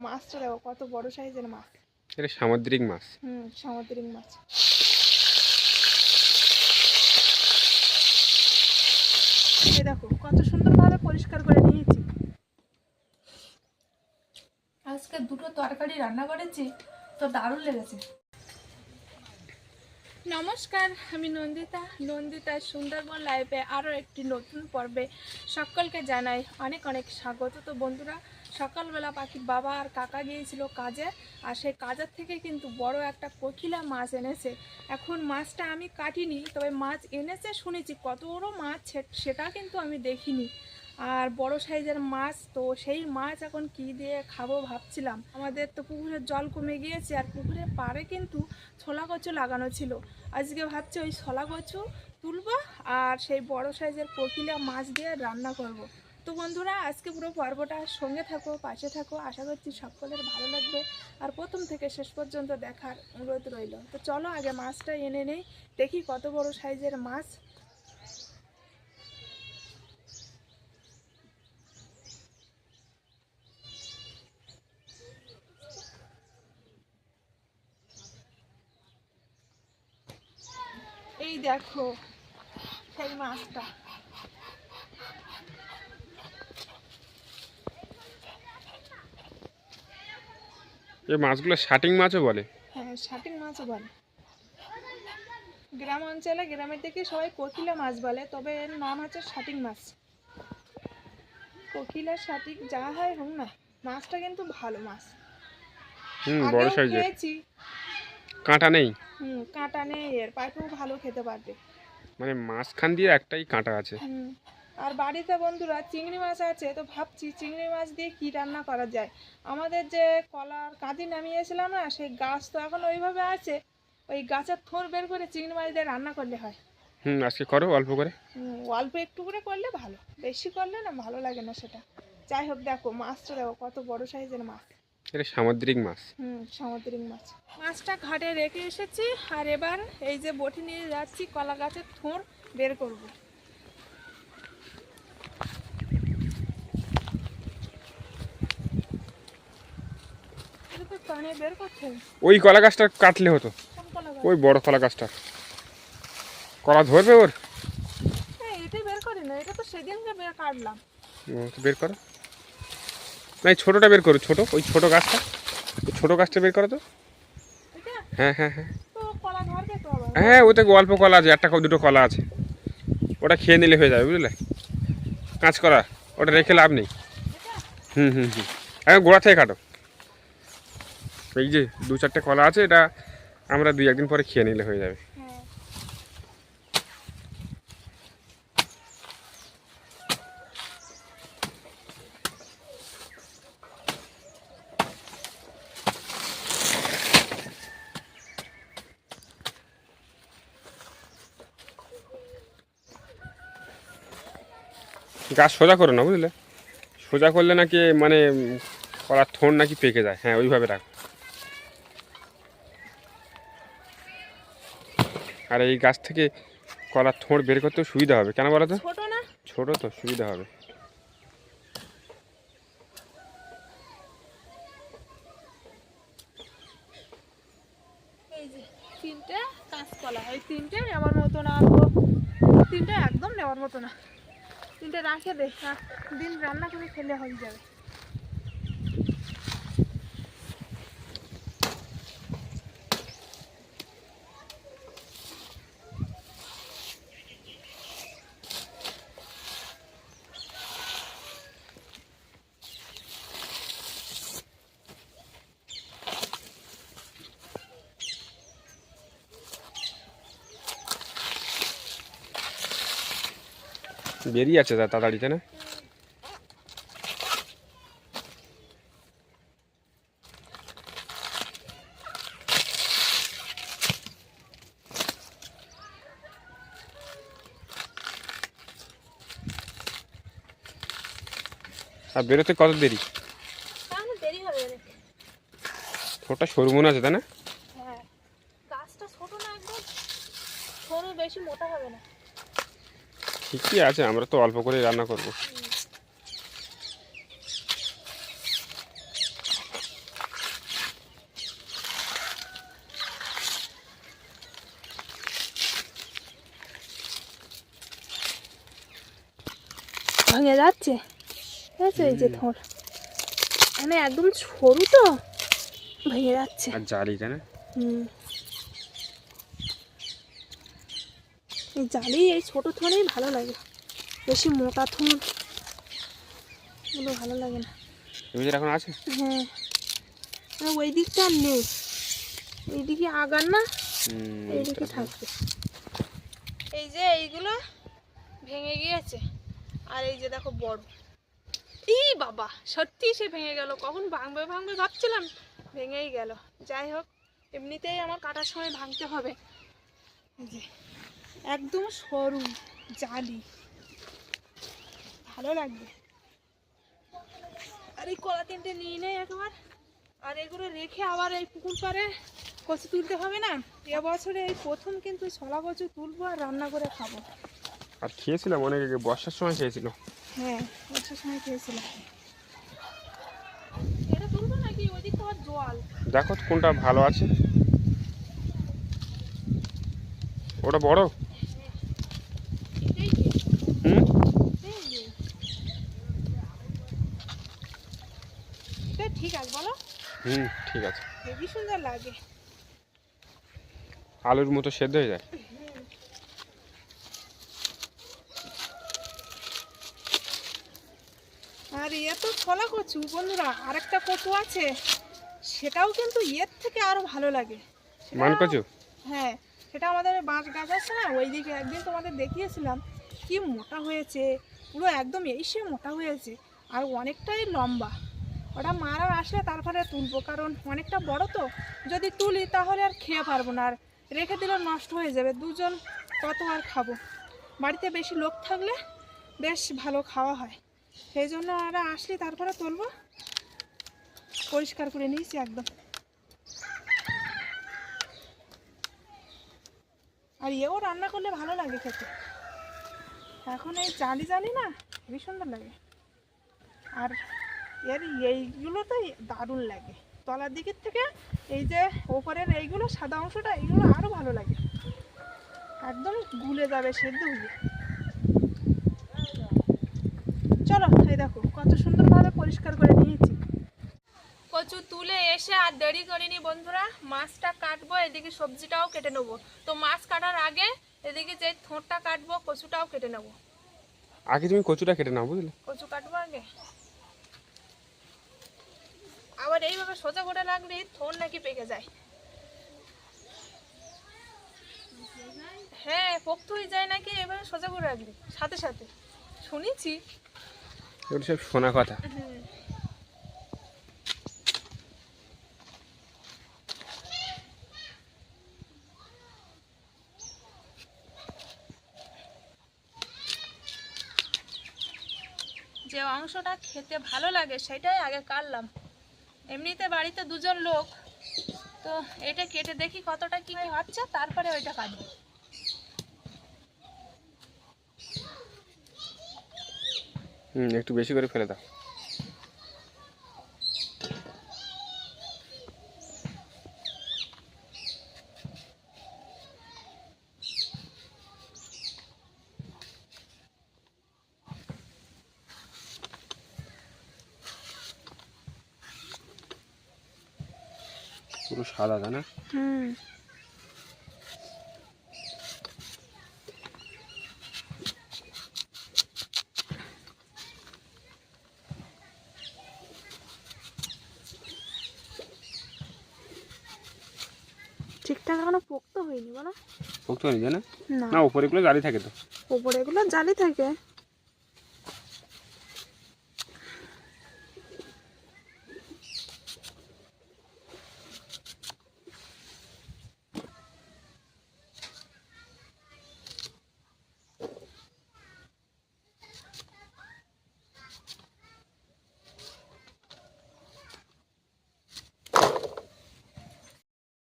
মাছটা দেখো কত বড় সাইজের মাছ। এটা সামুদ্রিক মাছ। সামুদ্রিক মাছ। এই দেখো কত সুন্দরভাবে পরিষ্কার করে নিয়েছি। আজকে দুটো তরকারি রান্না করেছি, তো দারুণ লেগেছে। নমস্কার, আমি নন্দিতার সুন্দরবন লাইভে আরও একটি নতুন পর্বে সকলকে জানাই অনেক অনেক স্বাগত। তো বন্ধুরা, সকালবেলা পাখির বাবা আর কাকা গিয়েছিল কাজে, আর সেই কাজের থেকে কিন্তু বড় একটা কোকিলা মাছ এনেছে। এখন মাছটা আমি কাটিনি, তবে মাছ এনেছে শুনেছি, কত বড় মাছ সেটা কিন্তু আমি দেখিনি। আর বড় সাইজের মাছ, তো সেই মাছ এখন কি দিয়ে খাবো ভাবছিলাম। আমাদের তো পুকুরের জল কমে গিয়েছে, আর পুকুরের পাড়ে কিন্তু ছোলা কচু লাগানো ছিল। আজকে ভাবছি ওই ছোলা কচু তুলবো আর সেই বড় সাইজের কোকিলা মাছ দিয়ে রান্না করব। তো বন্ধুরা, আজকে পুরো পর্বটা সঙ্গে থাকো, পাশে থাকো, আশা করছি সকলের ভালো লাগবে। আর প্রথম থেকে শেষ পর্যন্ত দেখার অনুরোধ রইল। তো চলো আগে মাছটা এনে নেই, দেখি কত বড় সাইজের মাছ। এই দেখো সেই মাছটা। এই মাছগুলো শাটিং মাছও বলে। হ্যাঁ, শাটিং মাছও বলে। গ্রাম অঞ্চলে, গ্রামের দিকে সবাই কোকিলা মাছ বলে, তবে এর নাম হচ্ছে শাটিং মাছ। কোকিলা শাটিং যা হয় হোক না, মাছটা কিন্তু ভালো মাছ। বড় আগেও সাইজের। খেয়েছি। কাঁটা নেই। কাঁটা নেই, এর পাইপেও ভালো খেতে পারবে। মানে মাঝখান দিয়ে একটাই কাঁটা আছে। আর বাড়িতে বন্ধুরা চিংড়ি মাছ আছে, তো ভাবছি চিংড়ি মাছ দিয়ে কি রান্না করা যায়। আমাদের যে কলার কাঁদি নামিয়েছিলাম না, সেই গাছ তো এখন ওইভাবে আছে, ওই গাছের থোড় বের করে চিংড়ি মাছ দিয়ে রান্না করলে হয়। আজকে করো অল্প করে। অল্প একটু করে করলে ভালো, বেশি করলে না ভালো লাগে না সেটা। যাই হোক, দেখো মাছটা দেখো কত বড় সাইজের মাছ। এটা সামুদ্রিক মাছ। সামুদ্রিক মাছ। মাছটা ঘাটে রেখে এসেছি, আর এবার এই যে বটি নিয়ে যাচ্ছি কলা গাছের থোড় বের করব। এটা তো টানে বের করতে হবে। ওই কলা গাছটা কাটলে হতো। কোন কলা গাছ? ওই বড় কলা গাছটা। কলা ধরবে ওর? হ্যাঁ, এটাই বের করি না, এটা তো সেদিনকে বের কাটলাম। বের করো না, এই ছোটোটা বের করো। ওই ছোটো গাছটা, ওই ছোটো গাছটা বের করো তো। এটা হ্যাঁ হ্যাঁ হ্যাঁ তো কলা ধরবে তো আবার। হ্যাঁ, ওতে অল্প কলা আছে, একটা দুটো কলা আছে, ওটা খেয়ে নিলে হয়ে যাবে, বুঝলে? কাঁচ কলা, ওটা রেখে লাভ নেই। এখন গোড়া থেকে কাটো। এই যে দু চারটে কলা আছে, এটা আমরা 2-1 দিন পরে খেয়ে নিলে হয়ে যাবে। গাছ সোজা করো না, বুঝলে? সোজা করলে নাকি মানে কলার থোড় নাকি পেকে যায়। হ্যাঁ, ওইভাবে রাখো। আর এই গাছ থেকে কলার থোড় বের করতেও সুবিধা হবে, কেন বলো তো? ছোট না? ছোট তো, সুবিধা হবে। এই যে তিনটে কাঁচকলা, এই তিনটে নেওয়ার মতো না, আনবো তিনটে একদম নেওয়ার মতো না। তিনটে রাখে দে, দিন রান্না করে খেলে হয়ে যাবে। বেরিয়ে আছে তাড়াতাড়িতে না? আর বেরোতে কত দেরি? দেরি হবে। ছোটটা সরু মনে আছে, তাই না? হ্যাঁ, গাছটা ছোট না, একদম সরু, বেশি মোটা হবে না। ঠিকই আছে, আমরা তো অল্প করে রান্না করব। ভাঙে যাচ্ছে, ঠিক আছে? এই যে থোর মানে একদম সরু তো ভেঙে যাচ্ছে। আর জালিটা না, হুম, এই জালি এই ছোট থোরেই ভালো লাগে, বেশি মোটা থোর ওগুলো ভালো লাগে না। এর ভিতরে এখন আছে। হ্যাঁ, আর ওই দিকটা আর নেই, এইদিকে আগার না, এইদিকে থাকবে। এই যে এইগুলো ভেঙে গিয়েছে, আর এই যে দেখো বড়, এই বাবা সত্যি সে ভেঙে গেল, কখন ভাঙবে ভাঙবে ভাবছিলাম, ভেঙেই গেল। যাই হোক, এমনিতেই আমার কাটার সময় ভাঙতে হবে। এই যে একদম সরু জালি, ভালো লাগবে। আর এই কলা তিনটে নিয়ে নেই একবার, আর এগুলো রেখে আবার এই পুকুর পাড়ে কচু তুলতে হবে না। এবছরে এই প্রথম কিন্তু ছলা কচু তুলবো আর রান্না করে খাবো। আর খেয়েছিলাম অনেক আগে, বর্ষার সময় খেয়েছিল। হ্যাঁ, বর্ষার সময় খেয়েছিলাম। এটা তুলবো নাকি ওইদিক তো জল? দেখো কোনটা ভালো আছে। ওটা বড়। এটাই যে, হুম, এই যে। এটা ঠিক আছে বলো? হুম, ঠিক আছে। হেবি সুন্দর লাগে। আলুর মতো সেদ্ধ হয়ে যায়। আর ইয়ে তো ছলা কচু বন্ধুরা, আরেকটা কচু আছে, সেটাও কিন্তু এর থেকে আরো ভালো লাগে। মান কচু। হ্যাঁ, সেটা আমাদের বাঁশ গাছ আছে না, ওইদিকে একদিন তোমাদের দেখিয়েছিলাম, কি মোটা হয়েছে, পুরো একদম এই সে মোটা হয়েছে, আর অনেকটাই লম্বা। ওটা মারা আসলে তারপরে তুলবো, কারণ অনেকটা বড় তো, যদি তুলি তাহলে আর খেয়ে পারবো না, আর রেখে দিলে নষ্ট হয়ে যাবে, দুজন কত আর খাবো। বাড়িতে বেশি লোক থাকলে বেশ ভালো খাওয়া হয়, সেই জন্য ওরা আসলে তারপরে তুলবো। পরিষ্কার করে নিয়েছি একদম। আর এও রান্না করলে ভালো লাগে খেতে, এখন এই জালি জালি না, খুবই সুন্দর লাগে। আর এর এইগুলো তো দারুণ লাগে, তলার দিকের থেকে এই যে ওপরের এইগুলো সাদা অংশটা, এইগুলো আরও ভালো লাগে, একদম গুলে যাবে সেদ্ধ হয়ে। চলো, এই দেখো কত সুন্দরভাবে পরিষ্কার করে নিয়েছি। কচু তুলে এসে আর দেরি করিনি বন্ধুরা, মাছটা কাটবো, এদিকে সবজিটাও কেটে নেবো। তো মাছ কাটার আগে এদিকে যে থোঁটটা কাটবো, কচুটাও কেটে নেবো। আগে তুমি কচুটা কেটে নাও, বুঝলে? কচু কাটবো আগে, আবার এইভাবে সোজা করে রাখলে থোড় নাকি পেকে যায়। হ্যাঁ, পোক্ত হয়ে যায় নাকি এভাবে সোজা করে রাখলে, সাথে সাথে শুনেছি। এগুলো সব শোনা কথা। যে অংশটা খেতে ভালো লাগে সেটাই আগে কাটলাম, এমনিতে বাড়িতে দুজন লোক, তো এটা কেটে দেখি কতটা কি হচ্ছে, তারপরে ওইটা কাটবো। হুম, একটু বেশি করে ফেলে দাও। পুরো সাদা, তাই না? হুম, ঠিকঠাক এখনো পোক্ত হয়নি বলো? পোক্ত হয়নি, জানো? না, না, উপরে এগুলো জালি থাকে তো। ওপরে এগুলো জালি থাকে।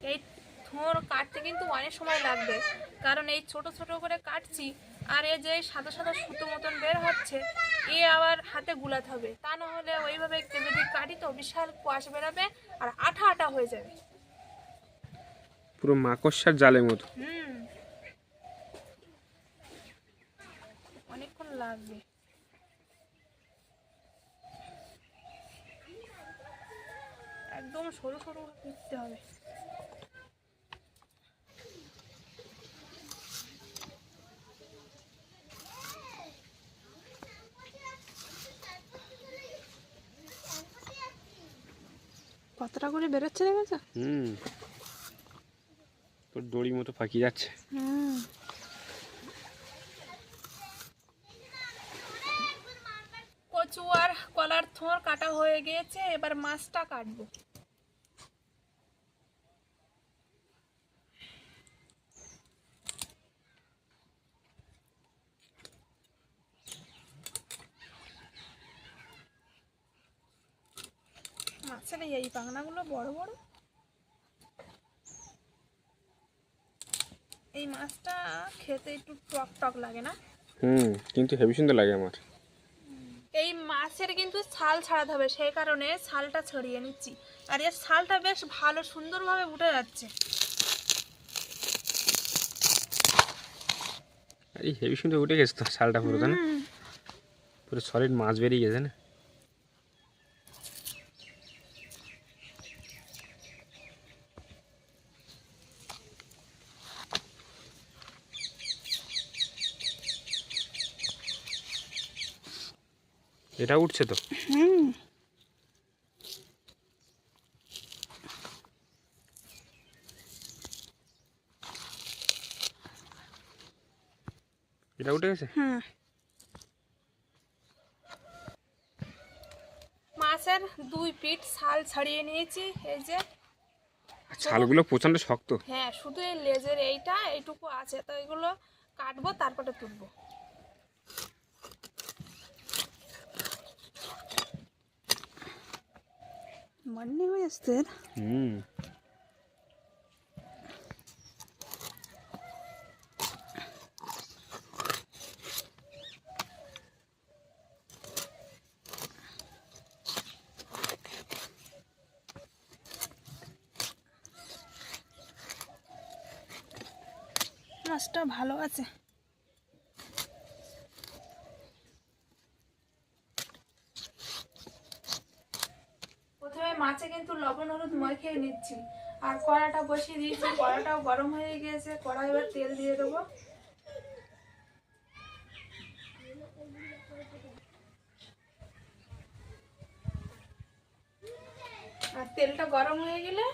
এই থোড় কাটতে কিন্তু অনেক সময় লাগবে, কারণ এই ছোট ছোট করে কাটছি, আর এই যে সাদা সাদা সুতো মতন বের হচ্ছে, এ আবার হাতে গুলাতে হবে, তা না হলে ওইভাবে যদি কাটি তো বিশাল কোয়াশ বেরাবে আর আঠা আঠা হয়ে যাবে। পুরো মাকড়সার জালের মতো। হুম, অনেকক্ষণ লাগবে। একদম সরু সরু দিতে হবে। কতটা করে বেরোচ্ছে দেখেছো? তোর দড়ি মতো ফাঁকি যাচ্ছে। কচু আর কলার থোড় কাটা হয়ে গিয়েছে, এবার মাছটা কাটবো। মাছের এই পাখনাগুলো বড় বড়। এই মাছটা খেতে একটু টক টক লাগে না? কিন্তু হেভি সুন্দর লাগে আমার। এই মাছের কিন্তু ছাল ছাড়াতে হবে, সেই কারণে ছালটা ছড়িয়ে নিচ্ছি। আর এর ছালটা বেশ ভালো সুন্দরভাবে উঠে যাচ্ছে। এই হেভি সুন্দর উঠে গেছে তো শালটা পুরো, তাই না? পুরো সলিড মাছ বেরিয়ে গেছে না? এটা উঠছে তো। এটা উঠে গেছে। মাছের 2 পিঠ ছাল ছাড়িয়ে নিয়েছি, এই যে। ছালগুলো প্রচন্ড শক্ত। হ্যাঁ, শুধু এই লেজের এইটুকু আছে, তো এগুলো কাটবো তারপরে তুলবো। মনে হয়ে আসছে। মাছটা ভালো আছে। প্রথমে মাছে কিন্তু লবণ হলুদ মাখিয়ে নিচ্ছি, আর কড়াটা বসিয়ে দিয়েছি। কড়াটাও গরম হয়ে গিয়েছে, কড়াই এবার তেল দিয়ে দেবো। আর তেলটা গরম হয়ে গেলে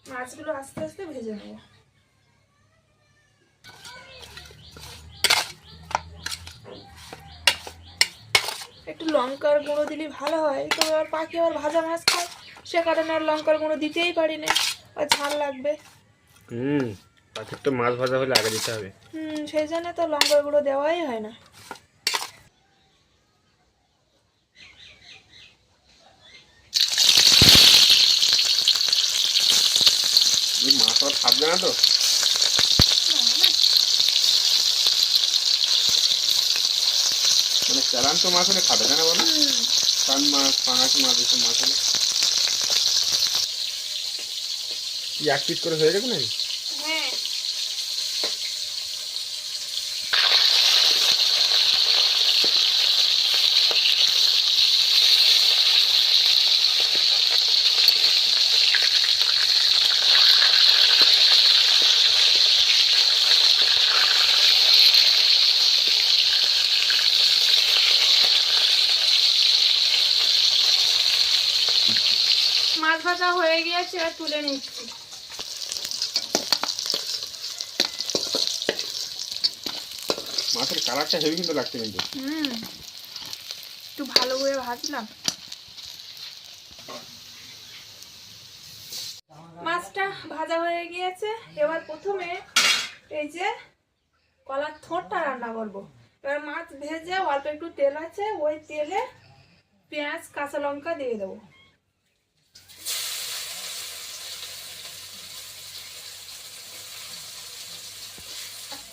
মাছগুলো আস্তে আস্তে ভেজে নেবো। একটু লঙ্কার গুঁড়ো দিলে ভালো হয়, তো আর পাখি আবার ভাজা মাছ খায়, সে কারণে আর লঙ্কার গুঁড়ো দিতেই পারি না, আর ঝাল লাগবে। পাখির তো মাছ ভাজা হলে আগে দিতে হবে। সেই জন্য তো লঙ্কার গুঁড়ো দেওয়াই হয় না। মাছ আর খাবে না তো? মানে চালান তো মাছ হলে খাবে, তাই না বলো? কান মাছ, পাঙাশ মাছ, এসব মাছ হলে কি 1 পিস করে হয়ে গেছে নাকি? হ্যাঁ, মাছ ভাজা হয়ে গিয়েছে, আর তুলে নিচ্ছি। মাছের কালারটা হেভি কিন্তু লাগছে কিন্তু। একটু ভালো করে ভাজলাম। মাছটা ভাজা হয়ে গিয়েছে, এবার প্রথমে এই যে কলার থোড়টা রান্না করবো। এবার মাছ ভেজে অল্প একটু তেল আছে, ওই তেলে পেঁয়াজ কাঁচা লঙ্কা দিয়ে দেবো।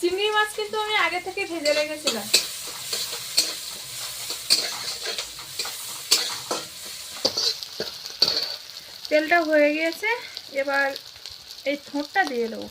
চিংড়ি মাছ কিন্তু আমি আগে থেকে ভেজে রেখেছিলাম। তেলটা হয়ে গিয়েছে, এবার এই থোড়টা দিয়ে দেবো।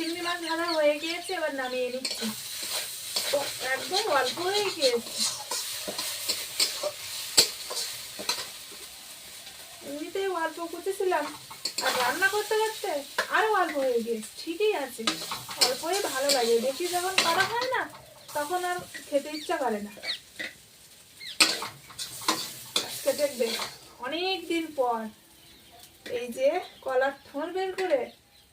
চিংড়ি মাছ ভাজা হয়ে গিয়েছে, এবার নামিয়ে নিচ্ছি। তো একদম অল্প হয়ে গিয়েছে, এমনিতেই অল্প কুচেছিলাম, আর রান্না করতে করতে আরো অল্প হয়ে গিয়েছে। ঠিকই আছে, অল্পই ভালো লাগে, বেশি যখন করা হয় না তখন আর খেতে ইচ্ছা করে না। আজকে দেখবে অনেক দিন পর এই যে কলার থোর বের করে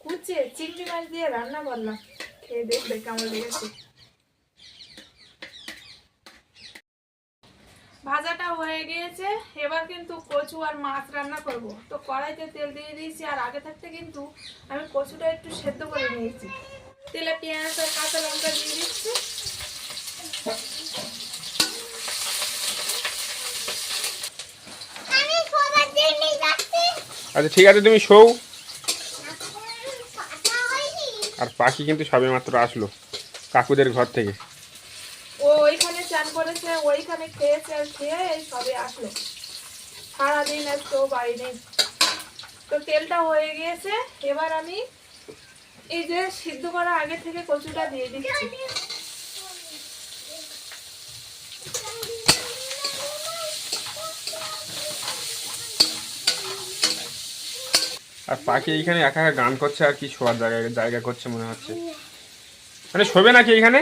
কুচে চিংড়ি মাছ দিয়ে রান্না করলাম, খেয়ে দেখবে কেমন লেগেছে। ভাজাটা হয়ে গিয়েছে, এবার কিন্তু কচু আর মাছ রান্না করব। তো কড়াইতে তেল দিয়ে দিয়েছি, আর আগে থাকতে কিন্তু আমি কচুটা একটু সেদ্ধ করে নিয়েছি। তেলে পেঁয়াজ আর কাঁচা লঙ্কা দিয়ে দিচ্ছি। আচ্ছা ঠিক আছে, তুমি শোও। আর পাখি কিন্তু সবে মাত্র আসলো কাকুদের ঘর থেকে। ও ওইখানে চান করেছে, ওইখানে খেয়েছে, আর খেয়ে এই সবে আসলো। সারাদিন আজকে ও বাড়ি নেই। তো তেলটা হয়ে গিয়েছে, এবার আমি এই যে সিদ্ধ করা আগে থেকে কচুটা দিয়ে দিচ্ছি। আর পাখি এইখানে একা একা গান করছে, আর কি শোয়ার জায়গা জায়গা করছে মনে হচ্ছে। মানে শোবে নাকি এইখানে?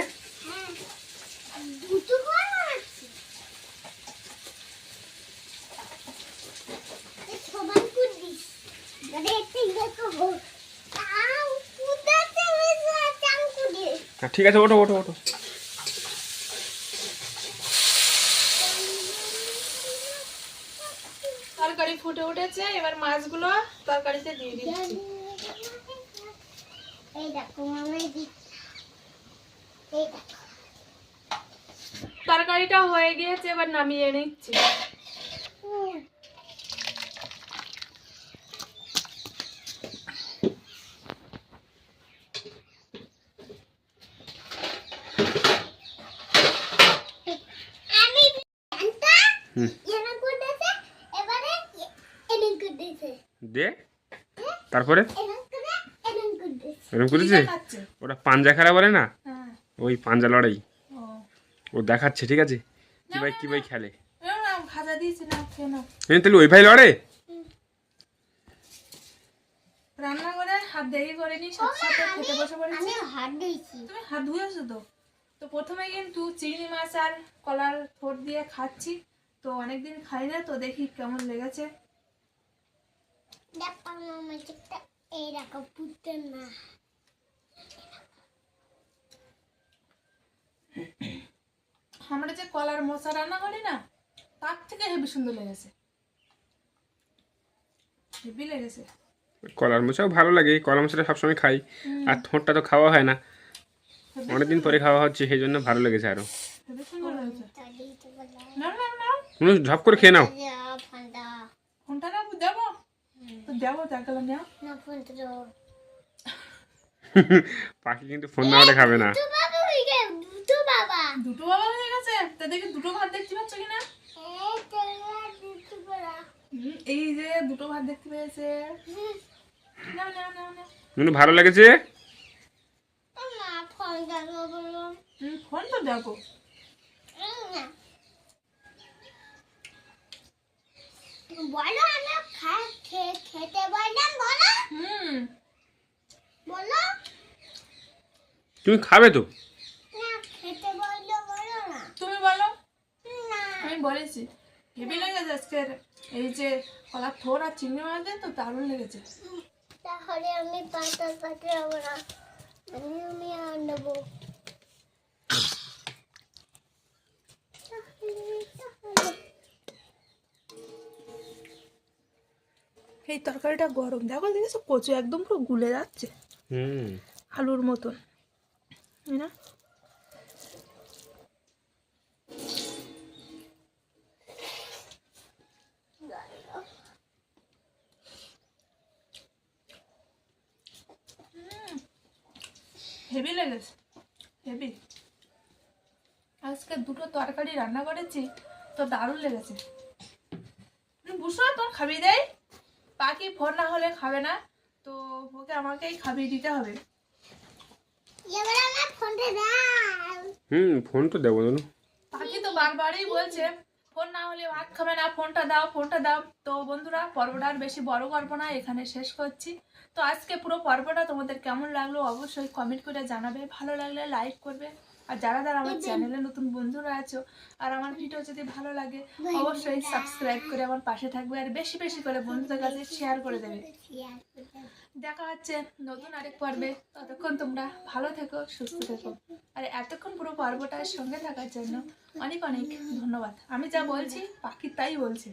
হ্যাঁ, ঠিক আছে, ওঠো ওঠো ওঠো। তরকারি ফুটে উঠেছে, এবার মাছগুলো তরকারিতে দিয়ে দিচ্ছি। তরকারিটা হয়ে গিয়েছে, এবার নামিয়ে নিচ্ছি। দে তারপরে এরকম করেছে। খাচ্ছে। ওটা পাঞ্জা খেলা বলে না, হ্যাঁ। ওই পাঞ্জা লড়াই ও ও দেখাচ্ছে। ঠিক আছে, কি ভাই খেলে। এরকম না, ভাজা দিয়েছি না, খেয়ে নাও। তাহলে ওই ভাই লড়ে। রান্না করে হাত দেরি করে নি, সাথে সাথে খেতে বসে পড়েছি। হাত দিয়েছি। তুমি হাত ধুয়েছো তো? তো প্রথমে কিন্তু চিংড়ি মাছ আর কলার ঠোঁট দিয়ে খাচ্ছি। তো অনেকদিন খাই না, তো দেখি কেমন লেগেছে। আমরা যে কলার মোচা রান্না করি না, তার থেকে হেবি সুন্দর লেগেছে, হেবি লেগেছে। কলার মোচাও ভালো লাগে, কলার মোচাটা সবসময় খাই। আর ঠোঁটটা তো খাওয়া হয় না, অনেকদিন পরে খাওয়া হচ্ছে, সেই জন্য ভালো লেগেছে আরো। হেবি সুন্দর লেগেছে। নাও নাও নাও, ঝপ করে খেয়ে নাও। ফোনটা না দেবো তো দেবো, দেখালাম নাও। পাখি কিন্তু ফোন না হলে খাবে না। দুটো বাবা হয়ে গেছে, তা দেখি দুটো ভাত দেখতে পাচ্ছ কিনা। এই যে দুটো ভাত দেখতে পেয়েছে। নাও নাও নাও নাও। কিন্তু ভালো লেগেছে। ফোন তো দেখো। বলো আমরা খেতে বললাম, বলো বলো তুমি খাবে তো? না খেতে বললো, বলো না। তুমি বলো। না আমি বলেছি হেবি লেগেছে আজকের এই যে কলার থোর আর চিংড়ি মাছ দিয়ে, তো দারুণ লেগেছে। তাহলে আমি পাতা পাতে যাবো না, আমি আনবো। এই তরকারিটা গরম, দেখো দেখেছো কচু একদম পুরো গুলে যাচ্ছে আলুর মতন, তাই না? হেভি লেগেছে, হেভি। আজকে দুটো তরকারি রান্না করেছি, তো দারুণ লেগেছে। বুঝছো তোর খাবি দেয়, পাখি ফোন না হলে খাবে না, তো ওকে আমাকেই খাবিয়ে দিতে হবে। এবার আমার ফোনটা দাও। ফোন তো দেবো না। পাখি তো বারবারই বলছে ফোন না হলে ভাত খাবে না, ফোনটা দাও ফোনটা দাও। তো বন্ধুরা পর্বটা আর বেশি বড় করবো না, এখানে শেষ করছি। তো আজকে পুরো পর্বটা তোমাদের কেমন লাগলো অবশ্যই কমেন্ট করে জানাবে, ভালো লাগলে লাইক করবে। আর যারা যারা আমার চ্যানেলে নতুন বন্ধুরা আছো আর আমার ভিডিও যদি ভালো লাগে অবশ্যই সাবস্ক্রাইব করে আমার পাশে থাকবে, আর বেশি বেশি করে বন্ধুদের কাছে শেয়ার করে দেবে। দেখা হচ্ছে নতুন আরেক পর্বে, ততক্ষণ তোমরা ভালো থেকো, সুস্থ থেকো। আর এতক্ষণ পুরো পর্বটার সঙ্গে থাকার জন্য অনেক অনেক ধন্যবাদ। আমি যা বলছি পাখি তাই বলছে।